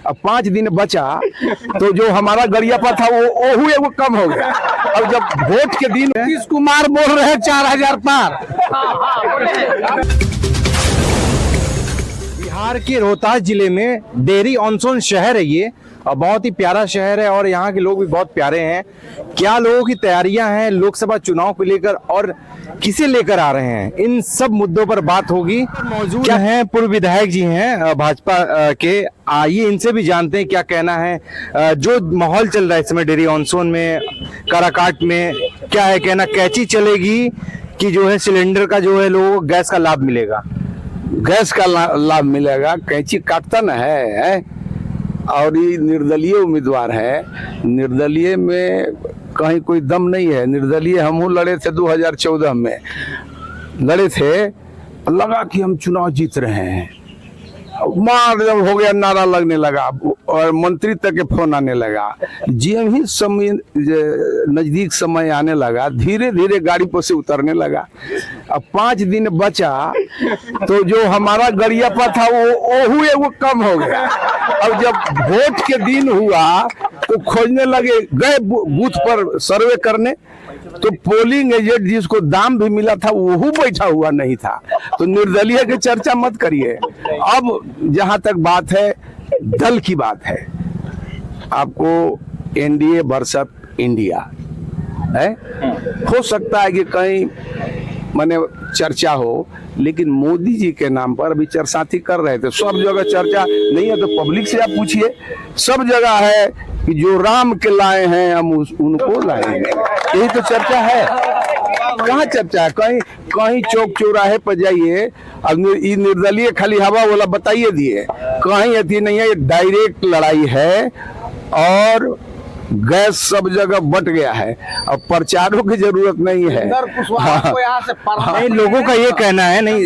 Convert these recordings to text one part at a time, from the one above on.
अब 5 दिन बचा तो जो हमारा गरियापा था वो कम हो गया। अब जब वोट के दिन नीतीश कुमार बोल रहे हैं 4000 पार। बिहार के रोहतास जिले में डेहरी ऑन सोन शहर है ये, और बहुत ही प्यारा शहर है और यहाँ के लोग भी बहुत प्यारे हैं। क्या लोगों की तैयारियां हैं लोकसभा चुनाव को लेकर और किसे लेकर आ रहे हैं, इन सब मुद्दों पर बात होगी। मौजूद क्या हैं पूर्व विधायक जी हैं भाजपा के, आइए इनसे भी जानते हैं क्या कहना है। जो माहौल चल रहा है इस समय डेहरी ऑन सोन में, काराकाट में, क्या है कहना, कैची चलेगी कि जो है सिलेंडर का जो है लोगों को गैस का लाभ मिलेगा? गैस का लाभ मिलेगा, कैंची काटता न है। और ये निर्दलीय उम्मीदवार है, निर्दलीय में कहीं कोई दम नहीं है। निर्दलीय हम लड़े थे 2014 में लड़े थे, लगा कि हम चुनाव जीत रहे हैं, मार जब हो गया नारा लगने लगा और मंत्री तक के फोन आने लगा। जब ही समय नजदीक समय आने लगा, धीरे धीरे गाड़ी पर से उतरने लगा। अब 5 दिन बचा तो जो हमारा गरियापा था वो कम हो गया। अब जब वोट के दिन हुआ तो खोजने लगे, गए बूथ पर सर्वे करने, तो पोलिंग एजेंट जिसको दाम भी मिला था वो बैठा हुआ नहीं था। तो निर्दलीय की चर्चा मत करिए। अब जहां तक बात है दल की बात है, आपको एनडीए वर्सेस इंडिया है, हो सकता है कि कहीं माने चर्चा हो, लेकिन मोदी जी के नाम पर अभी चरसाथी कर रहे थे। सब जगह चर्चा नहीं है तो पब्लिक से आप पूछिए, सब जगह है कि जो राम के लाए हैं हम उनको लाएंगे, यही तो चर्चा है। कहाँ चर्चा है? कहीं चौक चौराहे पर जाइए, अब निर्दलीय खाली हवा वाला बताइए दिए, कहीं अति नहीं है। ये डायरेक्ट लड़ाई है और गैस सब जगह बट गया है, अब प्रचारों की जरूरत नहीं है। नहीं, लोगों का ये कहना है, नहीं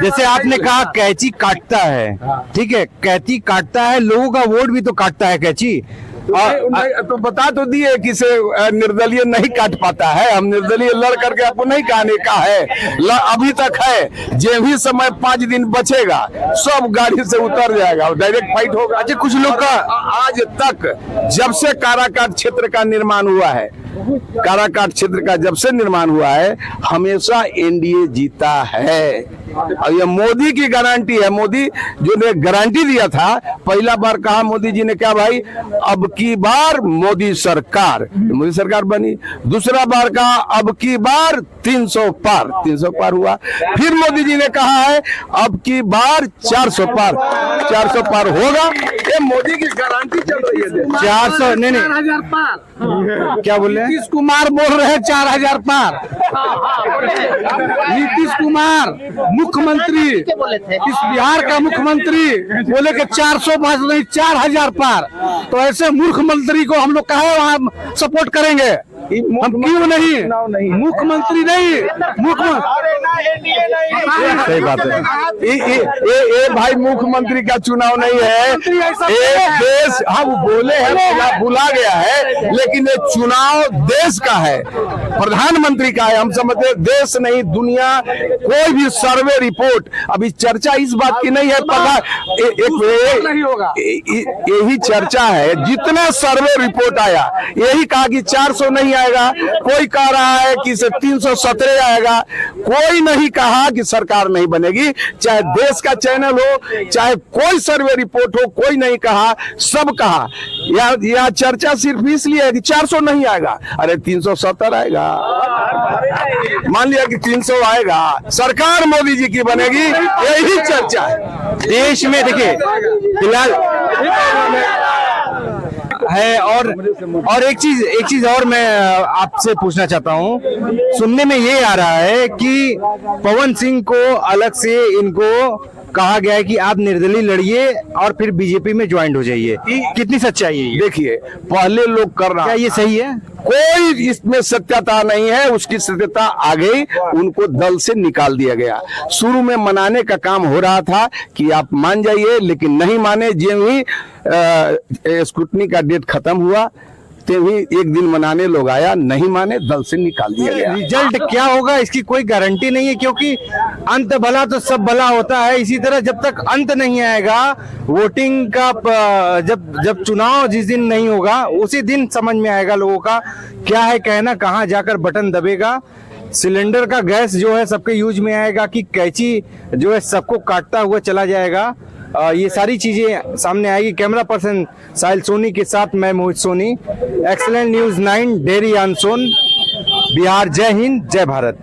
जैसे आपने कहा कैची काटता है, ठीक है, कैची काटता है, लोगों का वोट भी तो काटता है कैची। तो बता तो दिए कि से निर्दलीय नहीं काट पाता है। हम निर्दलीय लड़ करके आपको नहीं कहने का है, अभी तक है। जो भी समय 5 दिन बचेगा सब गाड़ी से उतर जाएगा, डायरेक्ट फाइट होगा। अच्छा, कुछ लोग का आज तक जब से काराकाट क्षेत्र का निर्माण हुआ है, काराकाट क्षेत्र का जब से निर्माण हुआ है, हमेशा एनडीए जीता है। और ये मोदी की गारंटी है। मोदी जो ने गारंटी दिया था, पहला बार कहा मोदी जी ने, क्या भाई, अब की बार मोदी सरकार बनी। दूसरा बार कहा अब की बार 300 पार हुआ। फिर मोदी जी ने कहा है अब की बार 400 पार होगा। ये मोदी की गारंटी चल रही है। 400 नहीं 4000 पार। क्या बोल रहे हैं? नीतीश कुमार बोल रहे हैं 4000 पार। नीतीश कुमार मुख्यमंत्री, इस बिहार का मुख्यमंत्री बोले कि 400 पार नहीं 4000 पार। तो ऐसे मूर्ख मंत्री को हम लोग कहे वहाँ सपोर्ट करेंगे? हम क्यों नहीं? मुख्यमंत्री नहीं, सही बात है। ये भाई मुख्यमंत्री का चुनाव नहीं है, एक देश, हम बोले हैं बुला गया है, लेकिन ये चुनाव देश का है, प्रधानमंत्री का है। हम समझते देश नहीं दुनिया, कोई भी सर्वे रिपोर्ट, अभी चर्चा इस बात की नहीं है, पता यही चर्चा है। जितना सर्वे रिपोर्ट आया यही कहा कि 400 नहीं आएगा, कोई कह रहा है कि 317 आएगा, कोई नहीं कहा कि सरकार नहीं बनेगी। चाहे देश का चैनल हो, चाहे कोई सर्वे रिपोर्ट हो, कोई नहीं कहा, सब कहा। यह चर्चा सिर्फ इसलिए है कि 400 नहीं आएगा, अरे 370 आएगा। मान लिया कि 300 आएगा, सरकार मोदी जी की बनेगी, यही चर्चा है देश में। देखिए फिलहाल है, और एक चीज और मैं आपसे पूछना चाहता हूँ। सुनने में ये आ रहा है कि पवन सिंह को अलग से इनको कहा गया है कि आप निर्दलीय लड़िए और फिर बीजेपी में ज्वाइन हो जाइए। कितनी सच्चाई है? देखिए, पहले लोग कर रहा, क्या ये सही है? कोई इसमें सत्यता नहीं है। उसकी सत्यता आ गई, उनको दल से निकाल दिया गया। शुरू में मनाने का काम हो रहा था कि आप मान जाइए, लेकिन नहीं माने। जो ही स्क्रूटनी का डेट खत्म हुआ, ते भी एक दिन मनाने लोग आया, नहीं माने दल से निकाल दिया गया। रिजल्ट क्या होगा इसकी कोई गारंटी नहीं है, क्योंकि अंत भला तो सब भला होता है। इसी तरह जब तक अंत नहीं आएगा वोटिंग का, जब चुनाव जिस दिन नहीं होगा उसी दिन समझ में आएगा लोगों का क्या है कहना, कहां जाकर बटन दबेगा। सिलेंडर का गैस जो है सबके यूज में आएगा कि कैंची जो है सबको काटता हुआ चला जाएगा, ये सारी चीजें सामने आएगी। कैमरा पर्सन साहिल सोनी के साथ मैं Mohit Soni, excellent news 9 Dehri on Sone, Bihar. जय हिंद, जय भारत।